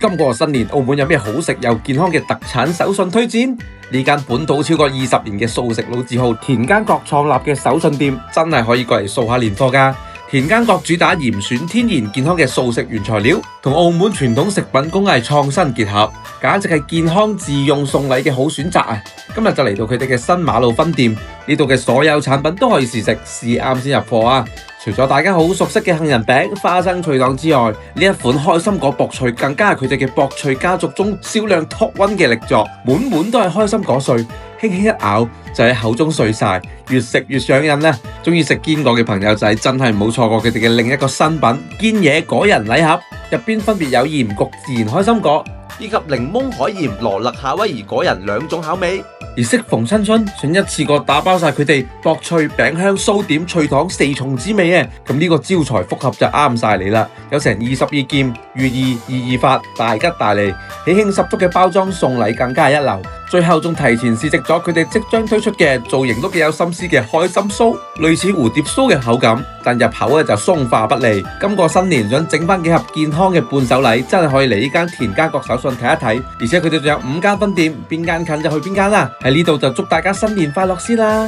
今個新年澳門有咩好食又健康嘅特產手信推薦？呢間本土超過20年嘅素食老字號田間閣創立嘅手信店，真係可以過嚟掃下年貨㗎。田間閣主打嚴選天然健康嘅素食原材料，同澳門傳統食品工藝創新結合，簡直係健康自用送禮嘅好選擇啊！今日就嚟到佢哋嘅新馬路分店，呢度嘅所有產品都可以試食，試啱先入貨啊！除咗大家好熟悉嘅杏仁餅、花生脆糖之外，呢一款開心果薄脆更加係佢哋嘅薄脆家族中銷量 top 1嘅力作，滿滿都係開心果碎，輕輕一咬就喺口中碎晒，越食越上癮啦！中意食堅果嘅朋友仔真係唔好錯過佢哋嘅另一個新品堅嘢果仁禮盒，入邊分別有鹽焗自然開心果以及檸檬海鹽羅勒夏威夷果仁兩種口味。而適逢新春，想一次過打包晒佢哋薄脆、餅香、酥點、脆糖4重滋味啊！咁呢個招財福盒就啱晒你啦！有成22件，寓意228發，大吉大利，喜慶十足嘅包裝送禮更加係一流。最後仲提前試食咗佢哋即將推出嘅造型都幾有心思嘅開心酥，類似蝴蝶酥嘅口感，但入口就鬆化不膩。今個新年想整翻幾盒健康嘅伴手禮，真係可以嚟呢間田間閣手信睇一睇。而且佢哋仲有5間分店，邊間近就去邊間啦！喺呢度就祝大家新年快樂先啦！